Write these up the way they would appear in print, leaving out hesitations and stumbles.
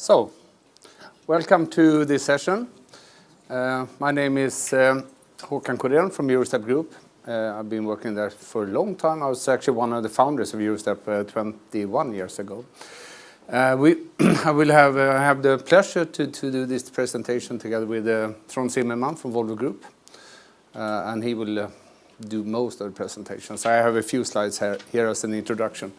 So, welcome to this session. My name is Håkan Korén from Eurostep Group. I've been working there for a long time. I was actually one of the founders of Eurostep 21 years ago. I will have the pleasure to do this presentation together with Trond Zimmermann from Volvo Group. And he will do most of the presentation. So I have a few slides here as an introduction.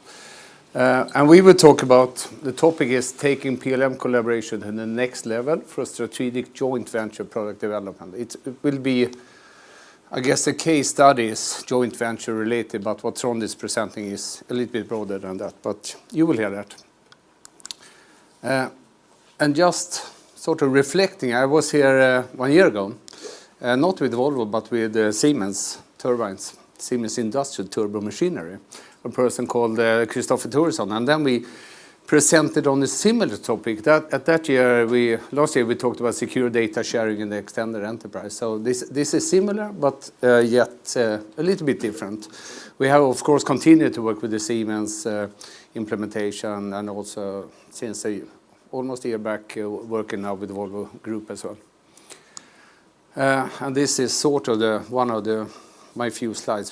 And we will talk about, the topic is taking PLM collaboration to the next level for strategic joint venture product development. It will be, I guess, the case studies joint venture related, but what Trond is presenting is a little bit broader than that, but you will hear that. And just sort of reflecting, I was here 1 year ago, not with Volvo, but with Siemens turbines, Siemens Industrial Turbo Machinery, a person called Christopher Thoresson, and then we presented on a similar topic. Last year we talked about secure data sharing in the extended enterprise. So this is similar, but yet a little bit different. We have, of course, continued to work with the Siemens implementation, and also since almost a year back working now with the Volvo Group as well. And this is sort of one of my few slides.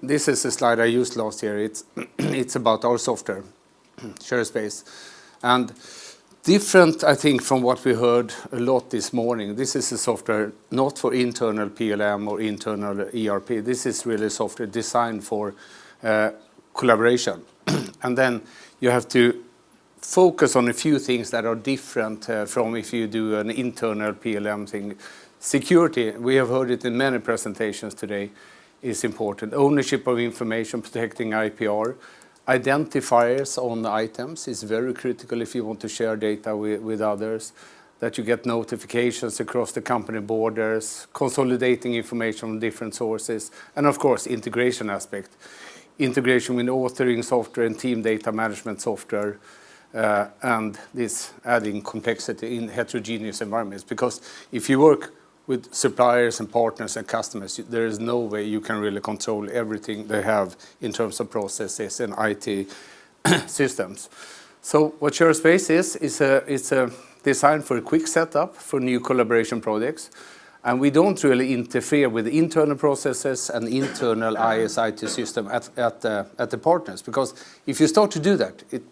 This is a slide I used last year. It's about our software, ShareSpace. And different, I think, from what we heard a lot this morning, this is a software not for internal PLM or internal ERP. This is really software designed for collaboration. And then you have to focus on a few things that are different from if you do an internal PLM thing. Security, we have heard it in many presentations today, is important. Ownership of information, protecting IPR. Identifiers on the items is very critical if you want to share data with others. That you get notifications across the company borders, consolidating information from different sources, and of course integration aspect. Integration with authoring software and team data management software, and this adding complexity in heterogeneous environments. Because if you work with suppliers and partners and customers, there is no way you can really control everything they have in terms of processes and IT systems. So what ShareSpace is a design for a quick setup for new collaboration projects. And we don't really interfere with internal processes and internal IS/IT system at the partners. Because if you start to do that, it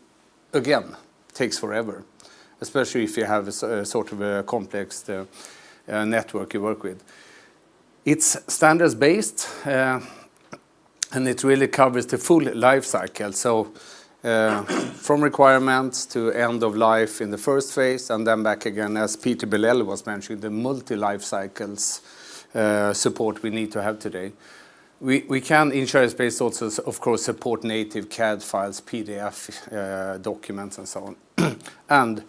again takes forever, especially if you have a sort of a complex network you work with. It's standards based, and it really covers the full life cycle. So from requirements to end of life in the first phase, and then back again, as Peter Bellel was mentioning, the multi-life cycles support we need to have today. We can, in ShareSpace, also, of course, support native CAD files, PDF documents, and so on. And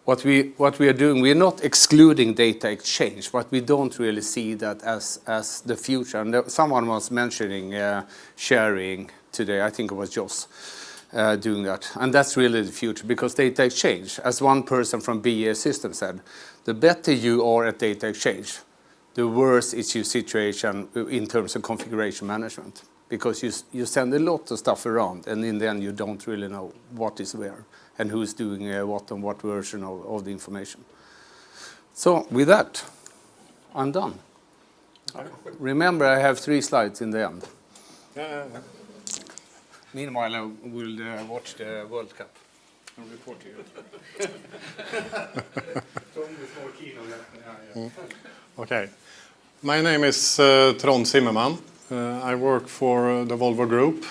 what we are doing, we are not excluding data exchange, but we don't really see that as the future. And someone was mentioning sharing today. I think it was Joss doing that. And that's really the future, because data exchange, as one person from BA System said, the better you are at data exchange, the worse is your situation in terms of configuration management. Because you send a lot of stuff around, and in the end you don't really know what is where and who's doing what on what version of the information. So with that, I'm done. Remember, I have 3 slides in the end. Meanwhile, I will watch the World Cup and report to you. Tom is more keen on that. Okay. My name is Trond Zimmermann. I work for the Volvo Group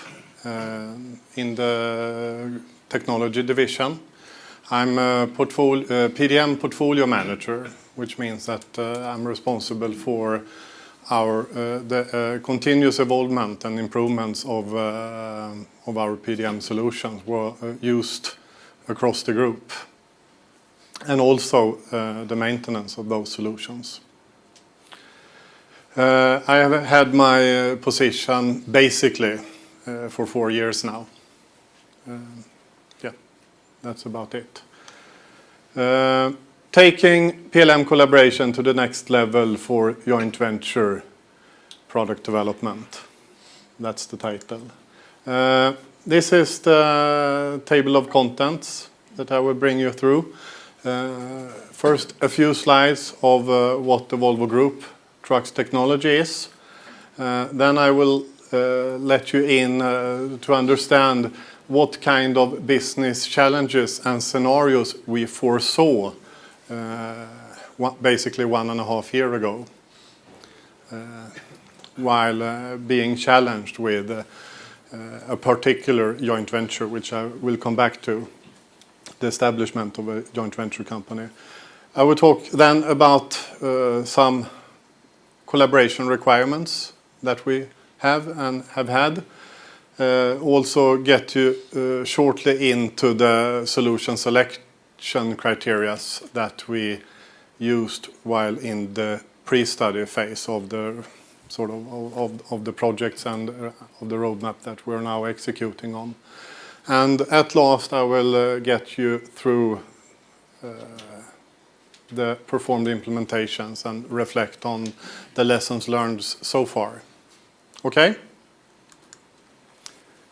in the technology division. I'm a PDM portfolio manager, which means that I'm responsible for the continuous evolvement and improvements of our PDM solutions used across the group, and also the maintenance of those solutions. I have had my position basically for 4 years now. That's about it. Taking PLM collaboration to the next level for joint venture product development. That's the title. This is the table of contents that I will bring you through. First, a few slides of what the Volvo Group Trucks technology is. Then I will let you in to understand what kind of business challenges and scenarios we foresaw basically 1.5 years ago while being challenged with a particular joint venture, which I will come back to, the establishment of a joint venture company. I will talk then about some collaboration requirements that we have and have had. Also get you shortly into the solution selection criteria that we used while in the pre-study phase of the sort of the projects and of the roadmap that we're now executing on. And at last I will get you through the performed implementations and reflect on the lessons learned so far. Okay?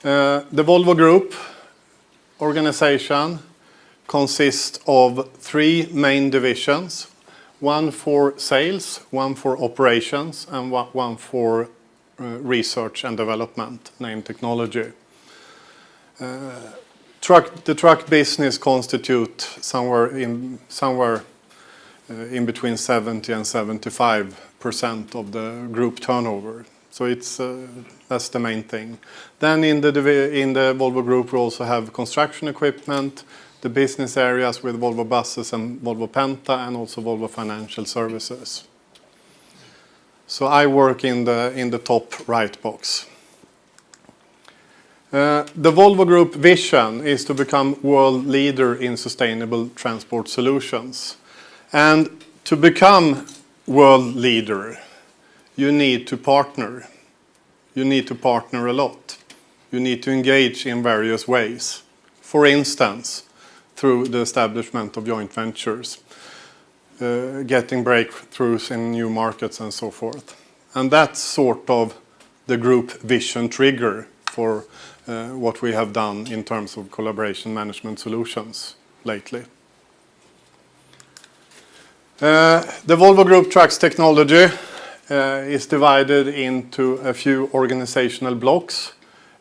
The Volvo Group organization consists of 3 main divisions, one for sales, one for operations, and one for research and development, named technology. The truck business constitutes somewhere in between 70 and 75% of the group turnover. So it's that's the main thing. Then in the Volvo Group we also have construction equipment, the business areas with Volvo Buses and Volvo Penta, and also Volvo Financial Services. So I work in the top right box. The Volvo Group vision is to become world leader in sustainable transport solutions. And to become world leader, you need to partner. You need to partner a lot. You need to engage in various ways. For instance, through the establishment of joint ventures, getting breakthroughs in new markets and so forth. And that's sort of the group vision trigger for what we have done in terms of collaboration management solutions lately. The Volvo Group Trucks technology is divided into a few organizational blocks.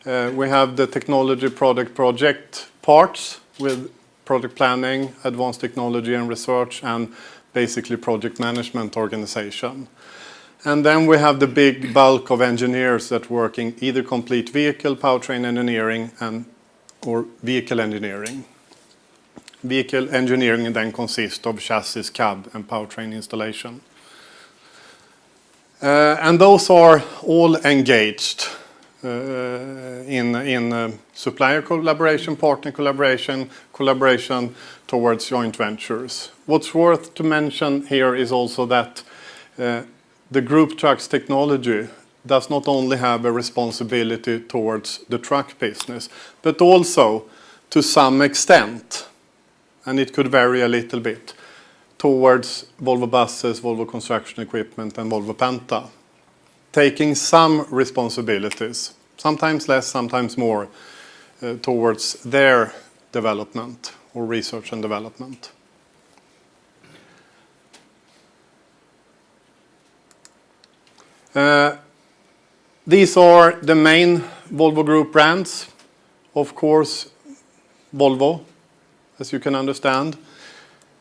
We have the technology product project parts with product planning, advanced technology and research, and basically project management organization. And then we have the big bulk of engineers that work in either complete vehicle, powertrain engineering, or vehicle engineering. Vehicle engineering then consists of chassis, cab, and powertrain installation. And those are all engaged in supplier collaboration, partner collaboration, collaboration towards joint ventures. What's worth to mention here is also that the Group Trucks technology does not only have a responsibility towards the truck business, but also to some extent, and it could vary a little bit, towards Volvo Buses, Volvo Construction Equipment, and Volvo Penta, taking some responsibilities, sometimes less, sometimes more, towards their development or research and development. These are the main Volvo Group brands. Of course, Volvo, as you can understand,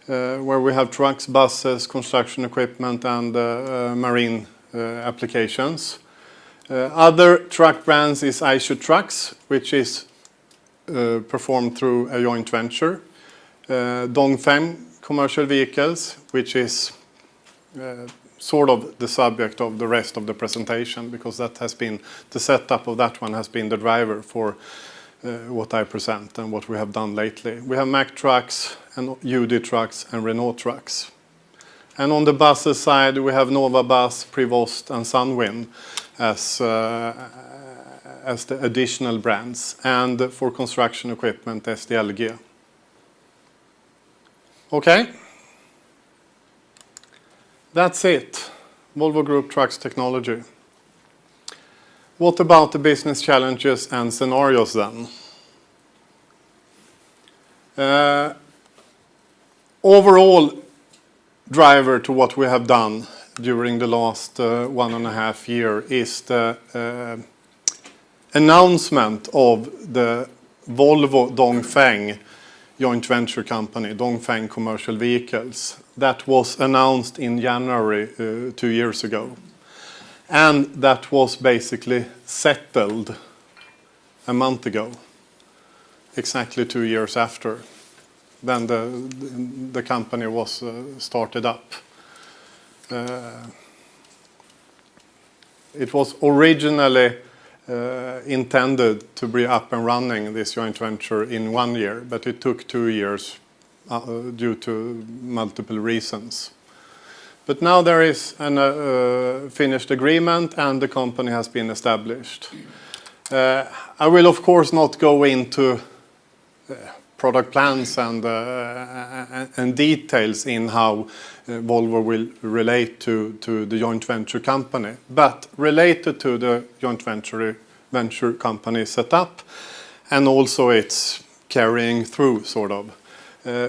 where we have trucks, buses, construction equipment, and marine applications. Other truck brands is Eicher Trucks, which is performed through a joint venture. Dongfeng Commercial Vehicles, which is sort of the subject of the rest of the presentation, because that has been the setup of that one has been the driver for what I present and what we have done lately. We have Mack Trucks and UD Trucks and Renault Trucks. And on the buses side, we have Nova Bus, Prevost, and Sunwind as the additional brands, and for construction equipment, SDLG. Okay? That's it. Volvo Group Trucks technology. What about the business challenges and scenarios then? Overall driver to what we have done during the last 1.5 years is the announcement of the Volvo Dongfeng joint venture company, Dongfeng Commercial Vehicles. That was announced in January 2 years ago. And that was basically settled a month ago, exactly 2 years after. Then the company was started up. It was originally intended to be up and running, this joint venture, in 1 year, but it took 2 years due to multiple reasons. But now there is a finished agreement and the company has been established. I will of course not go into product plans and details in how Volvo will relate to the joint venture company, but related to the joint venture company setup and also its carrying through, sort of.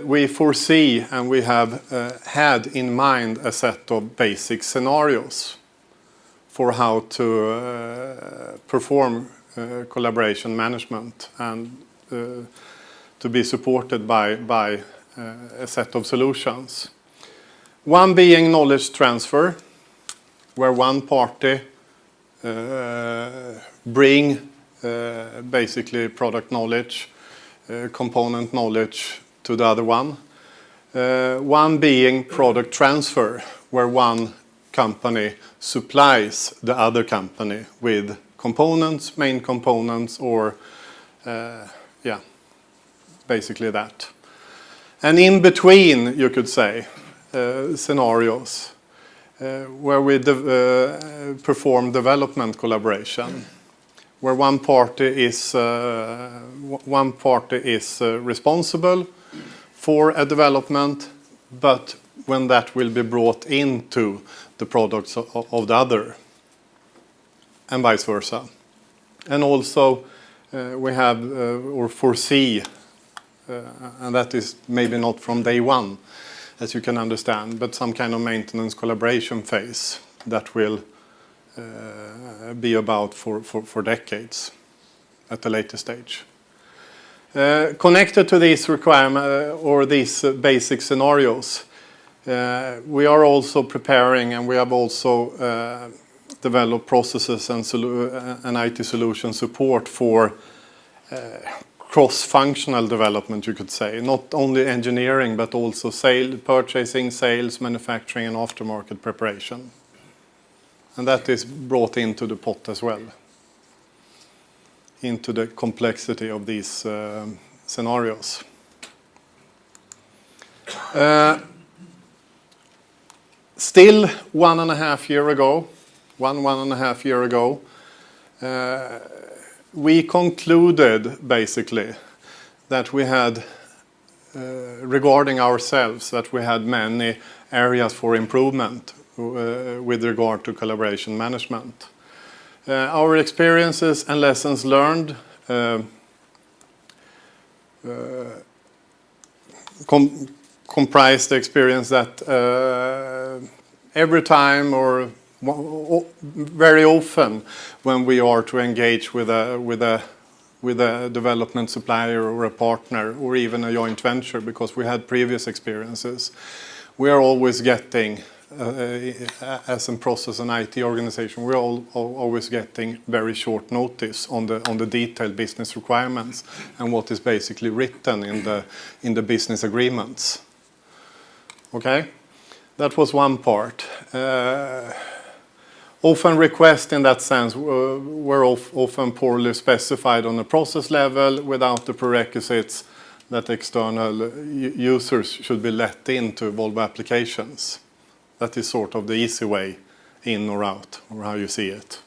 We foresee and we have had in mind a set of basic scenarios for how to perform collaboration management and to be supported by a set of solutions. One being knowledge transfer, where one party bring basically product knowledge, component knowledge to the other one. One being product transfer, where one company supplies the other company with components, main components, or basically that. And in between, you could say, scenarios where we perform development collaboration, where one party is responsible for a development, but when that will be brought into the products of the other, and vice versa. And also we have or foresee, and that is maybe not from day one, as you can understand, but some kind of maintenance collaboration phase that will be about for decades at a later stage. Connected to these requirements or these basic scenarios, we are also preparing and we have also developed processes and IT solution support for cross-functional development, you could say. Not only engineering, but also purchasing, sales, manufacturing, and aftermarket preparation. And that is brought into the pot as well, into the complexity of these scenarios. Still 1.5 years ago, one and a half year ago, we concluded basically that we had, regarding ourselves, that we had many areas for improvement with regard to collaboration management. Our experiences and lessons learned comprise the experience that every time or very often when we are to engage with a development supplier or a partner or even a joint venture, because we had previous experiences, we are always getting, as a process and IT organization, we're always getting very short notice on the detailed business requirements and what is basically written in the business agreements. Okay, that was one part. Often requests in that sense were often poorly specified on a process level without the prerequisites that external users should be let into Volvo applications. That is sort of the easy way in or out, or how you see it.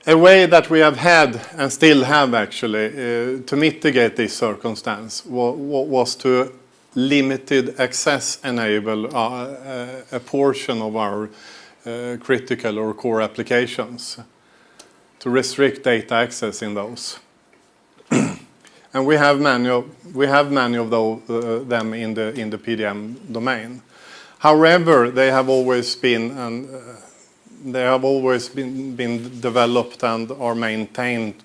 A way that we have had and still have actually to mitigate this circumstance was to limited access enable a portion of our critical or core applications restrict data access in those. And we have many of those, them in the PDM domain. However, they have always been been developed and are maintained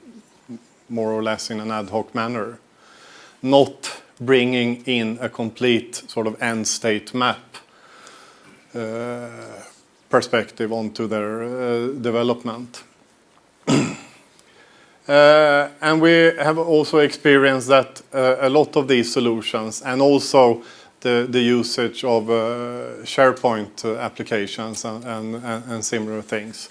more or less in an ad hoc manner, not bringing in a complete sort of end state map perspective onto their development. And we have also experienced that a lot of these solutions, and also the usage of SharePoint applications and similar things,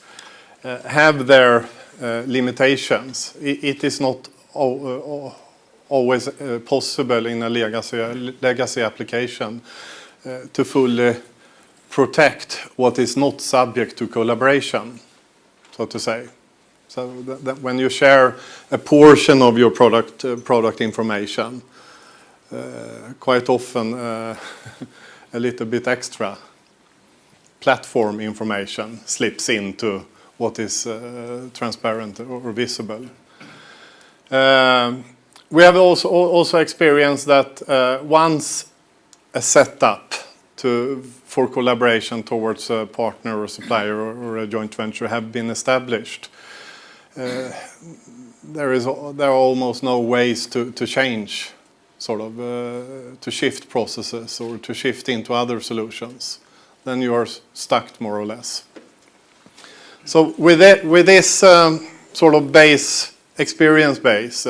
have their limitations. It is not always possible in a legacy application to fully protect what is not subject to collaboration, so to say. So that when you share a portion of your product information, quite often a little bit extra platform information slips into what is transparent or visible. We have also experienced that once a setup for collaboration towards a partner or supplier or a joint venture have been established, there are almost no ways to change, sort of to shift processes or to shift into other solutions. Then you are stuck more or less. So with this sort of experience base,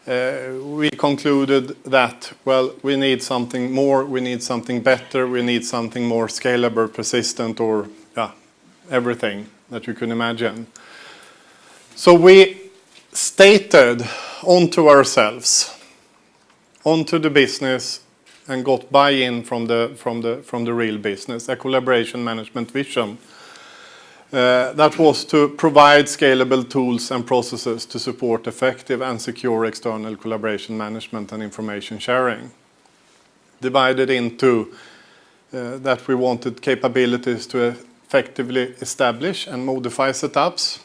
we concluded that, well, we need something more, we need something better, we need something more scalable, persistent, or everything that you can imagine. So we stated onto ourselves, onto the business, and got buy-in from the real business, a collaboration management vision. That was to provide scalable tools and processes to support effective and secure external collaboration management and information sharing. Divided into that we wanted capabilities to effectively establish and modify setups,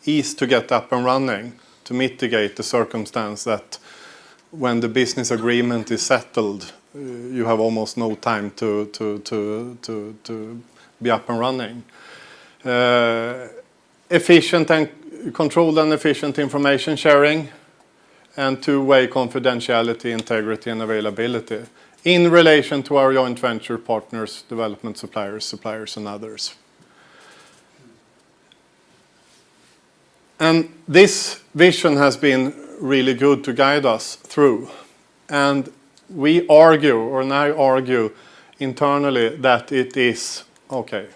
ease to get up and running, to mitigate the circumstance that when the business agreement is settled, you have almost no time to be up and running. Efficient and controlled and efficient information sharing, and two-way confidentiality, integrity, and availability in relation to our joint venture partners, development suppliers, and others. And this vision has been really good to guide us through. And we argue, or now argue internally, that it is okay,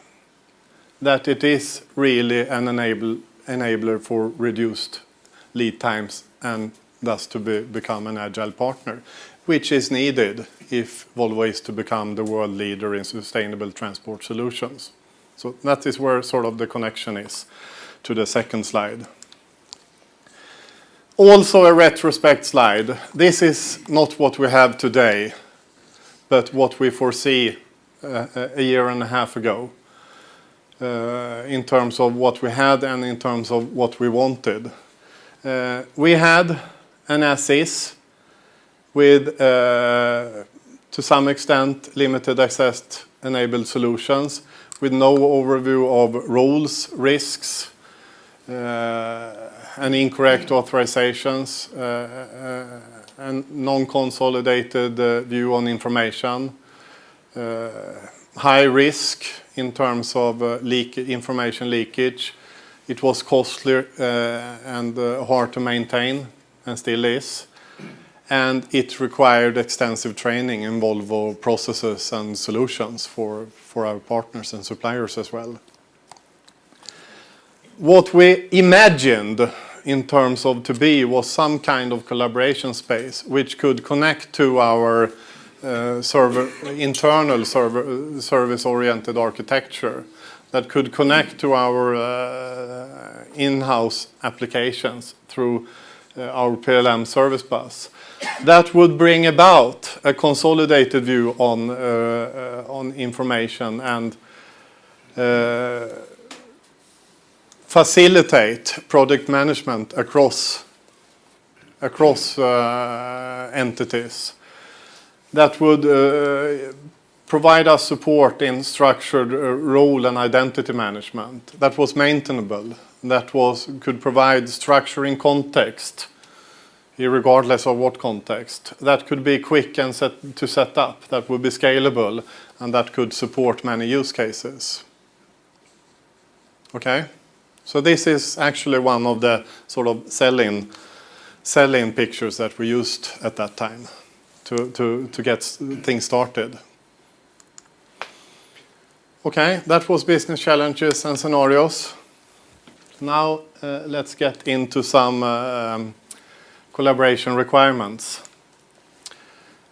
that it is really an enabler for reduced lead times and thus to become an agile partner, which is needed if Volvo is to become the world leader in sustainable transport solutions. So that is where sort of the connection is to the second slide. Also a retrospect slide. This is not what we have today, but what we foresee a year and a half ago. In terms of what we had and in terms of what we wanted. We had an as-is with, to some extent, limited access enabled solutions with no overview of rules, risks, and incorrect authorizations, and non-consolidated view on information, high risk in terms of information leakage. It was costly and hard to maintain, and still is. And it required extensive training in Volvo processes and solutions for our partners and suppliers as well. What we imagined in terms of to be was some kind of collaboration space which could connect to our internal service-oriented architecture, that could connect to our in-house applications through our PLM service bus. That would bring about a consolidated view on information and facilitate project management across entities. That would provide us support in structured role and identity management. That was maintainable. That could provide structure in context, regardless of what context. That could be quick and to set up. That would be scalable, and that could support many use cases. Okay, so this is actually one of the sort of sell-in pictures that we used at that time to get things started. Okay, that was business challenges and scenarios. Now let's get into some collaboration requirements.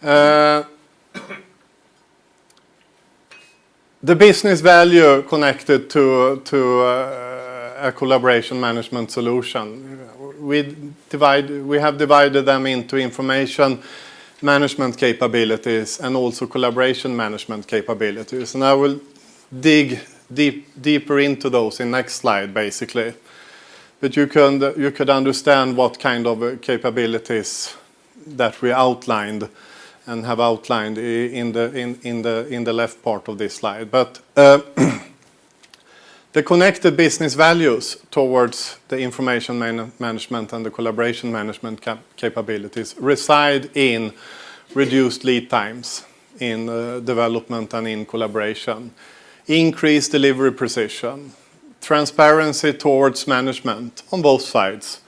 The business value connected to a collaboration management solution. We have divided them into information management capabilities and also collaboration management capabilities. And I will dig deeper into those in next slide, basically. But you could understand what kind of capabilities that we outlined and have outlined in the left part of this slide. But the connected business values towards the information management and the collaboration management capabilities reside in reduced lead times in development and in collaboration, increased delivery precision, transparency towards management on both sides,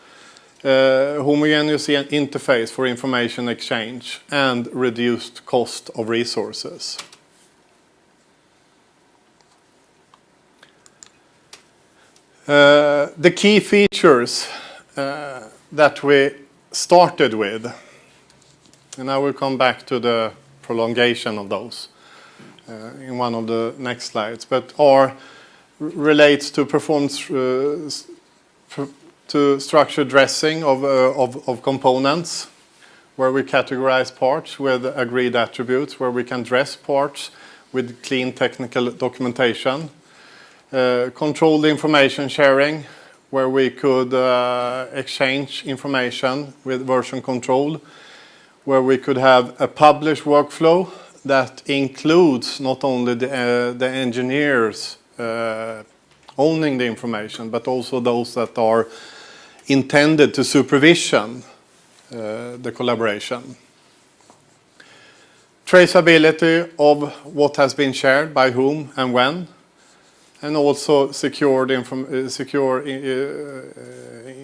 homogeneous interface for information exchange, and reduced cost of resources. The key features that we started with, and I will come back to the prolongation of those in one of the next slides, but relates to performance to structured dressing of components, where we categorize parts with agreed attributes, where we can dress parts with clean technical documentation. Controlled information sharing, where we could exchange information with version control, where we could have a published workflow that includes not only the engineers owning the information, but also those that are intended to supervision the collaboration. Traceability of what has been shared by whom and when, and also secure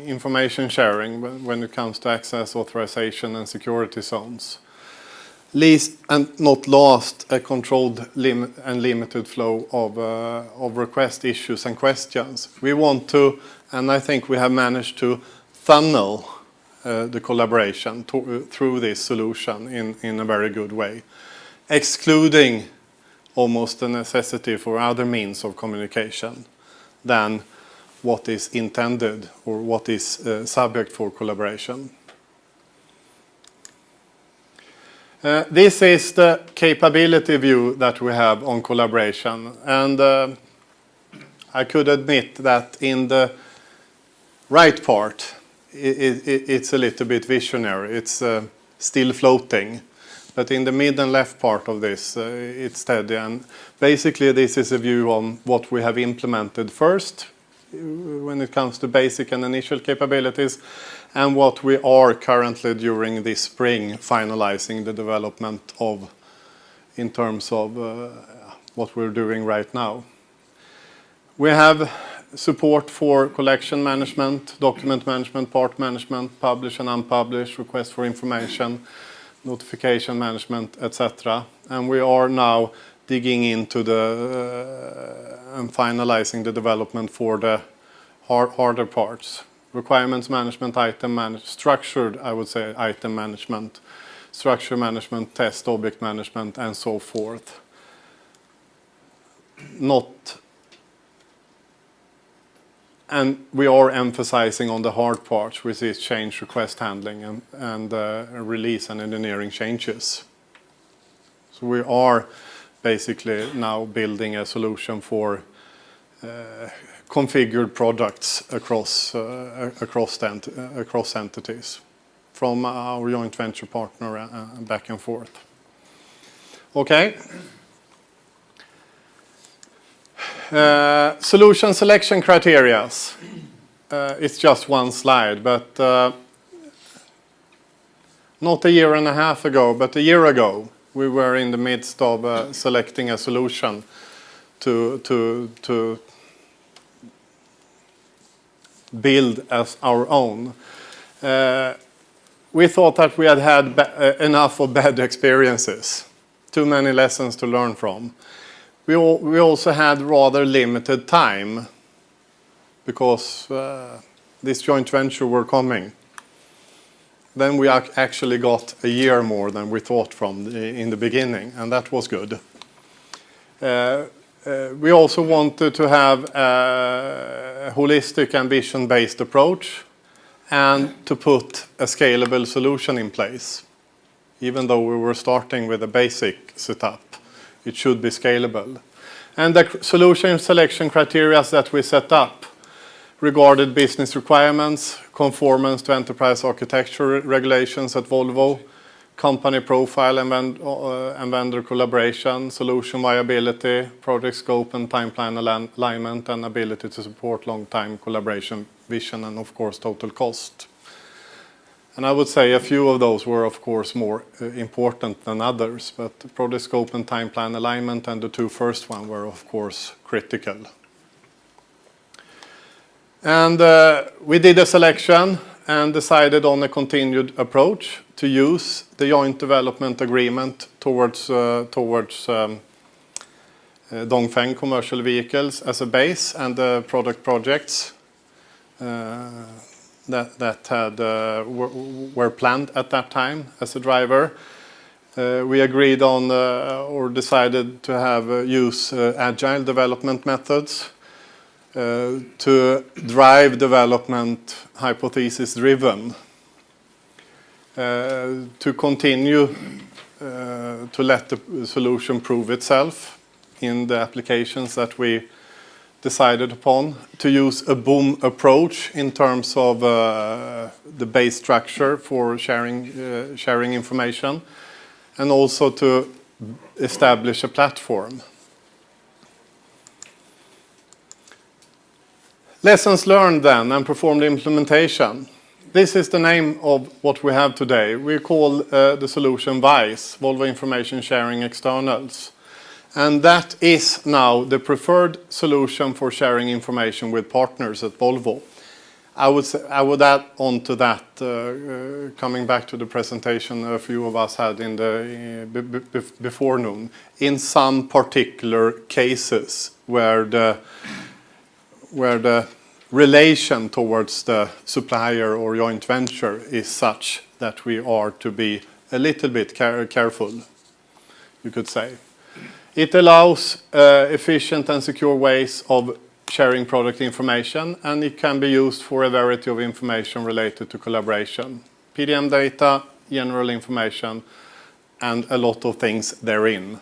information sharing when it comes to access, authorization, and security zones. Least and not last, a controlled and limited flow of request issues and questions. We want to, and I think we have managed to funnel the collaboration through this solution in a very good way, excluding almost the necessity for other means of communication than what is intended or what is subject for collaboration. This is the capability view that we have on collaboration, and I could admit that in the right part it's a little bit visionary, it's still floating. But in the mid and left part of this, it's steady. And basically, this is a view on what we have implemented first when it comes to basic and initial capabilities, and what we are currently during this spring finalizing the development of in terms of what we're doing right now. We have support for collection management, document management, part management, publish and unpublish, request for information, notification management, etc. And we are now digging into and finalizing the development for the harder parts. Requirements management, structured, I would say, item management, structure management, test object management, and so forth. And we are emphasizing on the hard parts, which is change request handling and release and engineering changes. So we are basically now building a solution for configured products across entities from our joint venture partner back and forth. Okay. Solution selection criteria. It's just one slide, but not a year and a half ago, but a year ago, we were in the midst of selecting a solution to build as our own. We thought that we had enough of bad experiences, too many lessons to learn from. We also had rather limited time because this joint venture were coming. Then we actually got a year more than we thought in the beginning, and that was good. We also wanted to have a holistic, ambition-based approach and to put a scalable solution in place. Even though we were starting with a basic setup, it should be scalable. And the solution selection criteria that we set up regarded business requirements, conformance to enterprise architecture regulations at Volvo, company profile and vendor collaboration, solution viability, project scope and timeline alignment, and ability to support long-time collaboration vision, and of course total cost. And I would say a few of those were of course more important than others, but project scope and timeline alignment and the two first ones were of course critical. And we did a selection and decided on a continued approach to use the joint development agreement towards Dongfeng Commercial Vehicles as a base, and the product projects that were planned at that time as a driver. We agreed on or decided to use agile development methods to drive development hypothesis driven, to continue to let the solution prove itself in the applications that we decided upon, to use a boom approach in terms of the base structure for sharing information, and also to establish a platform. Lessons learned then and performed implementation. This is the name of what we have today. We call the solution VICE, Volvo Information Sharing Externals. And that is now the preferred solution for sharing information with partners at Volvo. I would add on to that, coming back to the presentation a few of us had in the before noon, in some particular cases where the relation towards the supplier or joint venture is such that we are to be a little bit careful, you could say. It allows efficient and secure ways of sharing product information, and it can be used for a variety of information related to collaboration. PDM data, general information, and a lot of things therein.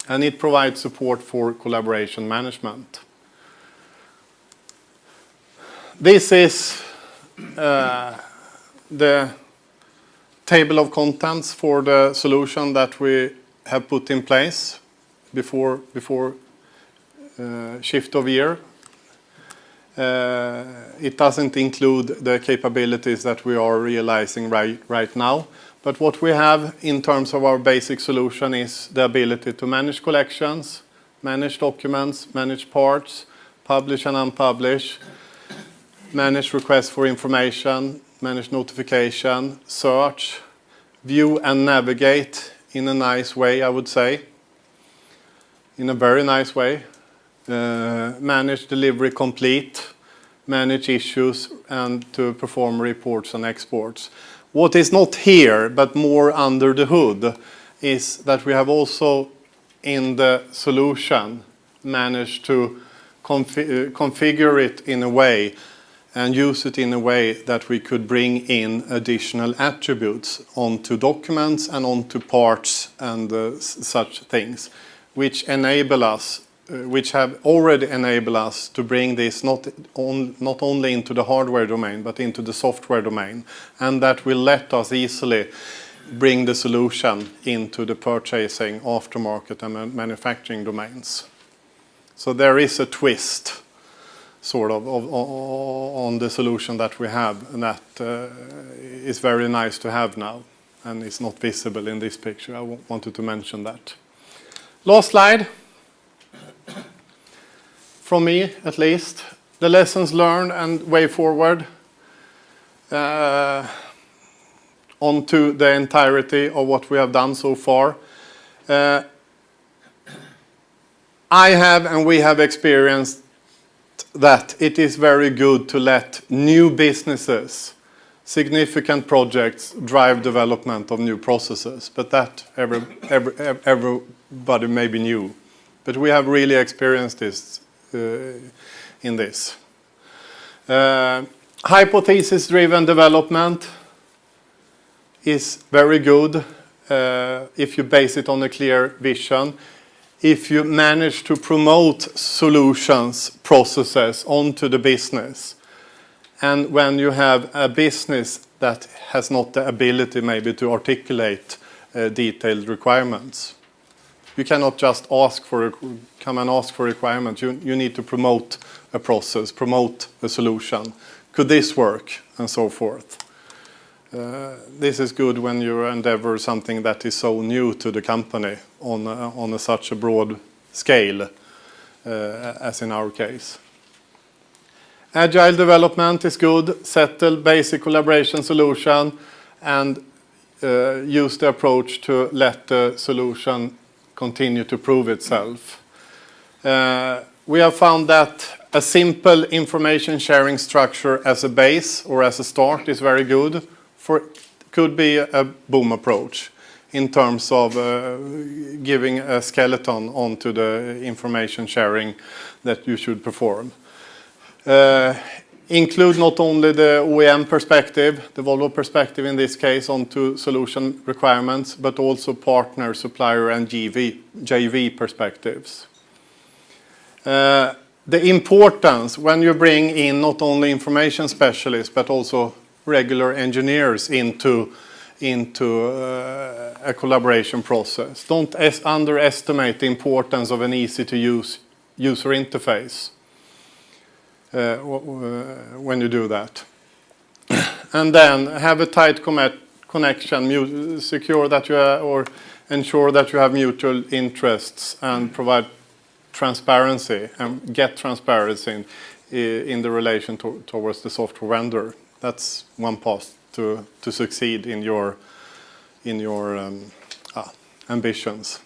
And it provides support for collaboration management. This is the table of contents for the solution that we have put in place before shift of year. It doesn't include the capabilities that we are realizing right now. But what we have in terms of our basic solution is the ability to manage collections, manage documents, manage parts, publish and unpublish, manage requests for information, manage notification, search, view and navigate in a nice way, I would say. In a very nice way. Manage delivery complete, manage issues, and to perform reports and exports. What is not here, but more under the hood, is that we have also in the solution managed to configure it in a way and use it in a way that we could bring in additional attributes onto documents and onto parts and such things, which enable us which have already enabled us to bring this not only into the hardware domain, but into the software domain, and that will let us easily bring the solution into the purchasing, aftermarket, and manufacturing domains. So there is a twist, sort of on the solution that we have, and that is very nice to have now, and it's not visible in this picture. I wanted to mention that. Last slide. From me, at least, the lessons learned and way forward onto the entirety of what we have done so far. I have and we have experienced that it is very good to let new businesses, significant projects, drive development of new processes, but that everybody may be new. But we have really experienced this in this. Hypothesis-driven development is very good if you base it on a clear vision. If you manage to promote solutions, processes onto the business, and when you have a business that has not the ability maybe to articulate detailed requirements. You cannot just come and ask for requirements. You need to promote a process, promote a solution. Could this work? And so forth. This is good when you endeavor something that is so new to the company on such a broad scale as in our case. Agile development is good. Settle basic collaboration solution and use the approach to let the solution continue to prove itself. We have found that a simple information sharing structure as a base or as a start is very good. Could be a boom approach in terms of giving a skeleton onto the information sharing that you should perform. Include not only the OEM perspective, the Volvo perspective in this case, onto solution requirements, but also partner, supplier, and JV perspectives. The importance when you bring in not only information specialists, but also regular engineers into a collaboration process. Don't underestimate the importance of an easy-to-use user interface when you do that. And then have a tight connection, secure that you or ensure that you have mutual interests and provide transparency and get transparency in the relation towards the software vendor. That's one path to succeed in your ambitions.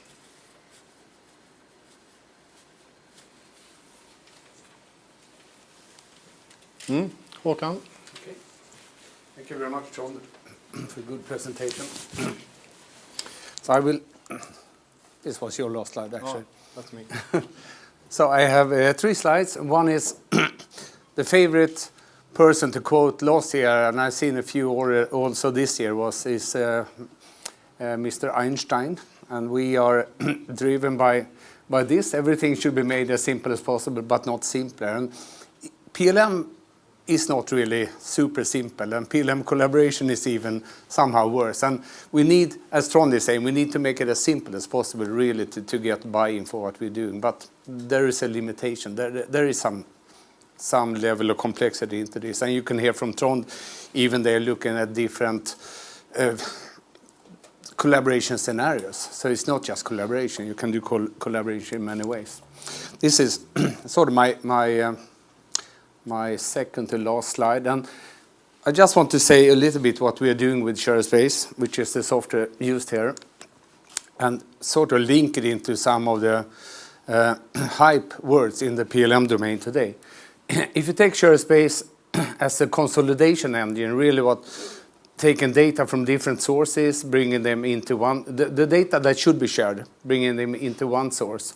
Håkan? Okay. Thank you very much, John, for a good presentation. So I will. This was your last slide, actually. Oh, that's me. So I have 3 slides. One is the favorite person to quote last year, and I've seen a few also this year, is Mr. Einstein, and we are driven by this. Everything should be made as simple as possible, but not simpler. And PLM is not really super simple, and PLM collaboration is even somehow worse. And we need, as Trond is saying, we need to make it as simple as possible, really, to get buy-in for what we're doing. But there is a limitation. There is some level of complexity into this. And you can hear from Trond, even they're looking at different collaboration scenarios. So it's not just collaboration. You can do collaboration in many ways. This is sort of my second to last slide. And I just want to say a little bit what we are doing with ShareSpace, which is the software used here, and sort of link it into some of the hype words in the PLM domain today. If you take ShareSpace as a consolidation engine, really what taking data from different sources, bringing them into one, the data that should be shared, bringing them into one source.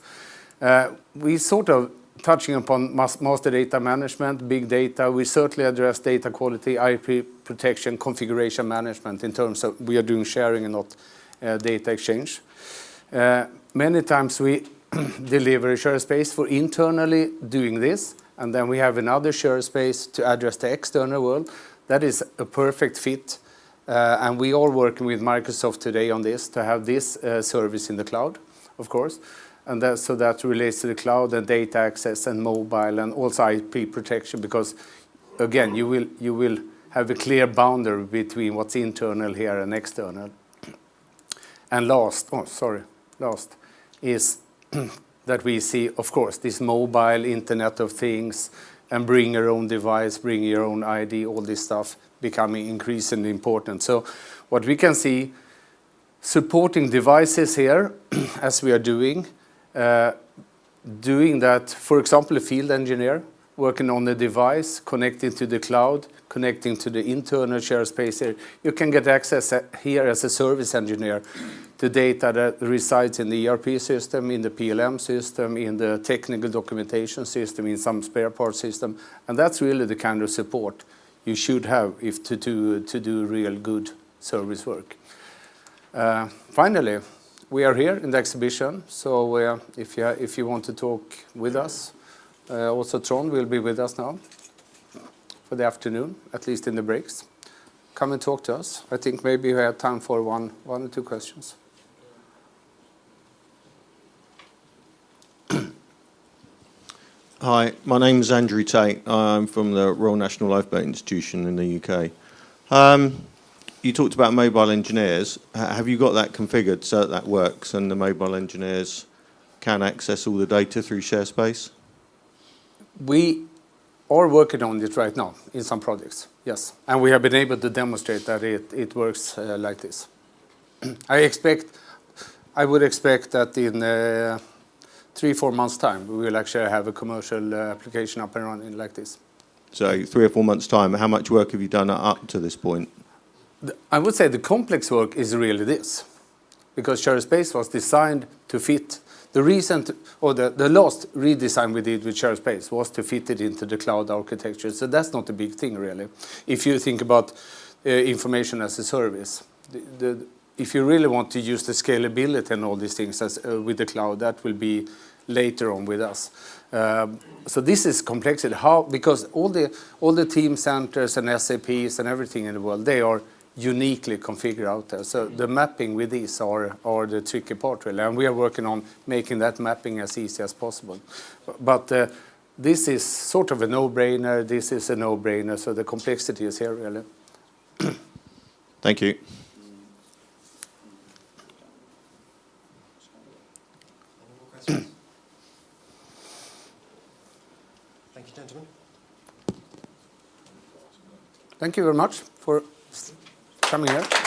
We sort of touching upon master data management, big data. We certainly address data quality, IP protection, configuration management in terms of we are doing sharing and not data exchange. Many times we deliver ShareSpace for internally doing this, and then we have another ShareSpace to address the external world. That is a perfect fit, and we are working with Microsoft today on this to have this service in the cloud, of course, and so that relates to the cloud and data access and mobile and also IP protection, because again you will have a clear boundary between what's internal here and external. And last is that we see, of course, this mobile Internet of Things and bring your own device, bring your own ID, all this stuff becoming increasingly important. So what we can see, supporting devices here, as we are doing that, for example, a field engineer working on the device, connecting to the cloud, connecting to the internal ShareSpace here. You can get access here as a service engineer to data that resides in the ERP system, in the PLM system, in the technical documentation system, in some spare parts system. And that's really the kind of support you should have if to do real good service work. Finally, we are here in the exhibition, so if you want to talk with us, also Trond will be with us now for the afternoon, at least in the breaks. Come and talk to us. I think maybe we have time for one or two questions. Hi, my name is Andrew Tate. I'm from the Royal National Lifeboat Institution in the UK. You talked about mobile engineers. Have you got that configured so that works and the mobile engineers can access all the data through ShareSpace? We are working on it right now in some projects, yes. And we have been able to demonstrate that it works like this. I would expect that in 3-4 months' time, we will actually have a commercial application up and running like this. So 3 or 4 months' time, how much work have you done up to this point? I would say the complex work is really this, because ShareSpace was designed to fit. The last redesign we did with ShareSpace was to fit it into the cloud architecture. So that's not a big thing, really. If you think about information as a service, if you really want to use the scalability and all these things with the cloud, that will be later on with us. So this is complexity. Because all the team centers and SAPs and everything in the world, they are uniquely configured out there. So the mapping with these are the tricky part, really. And we are working on making that mapping as easy as possible. But this is sort of a no-brainer. This is a no-brainer. So the complexity is here, really. Thank you. Thank you, gentlemen. Thank you very much for coming here.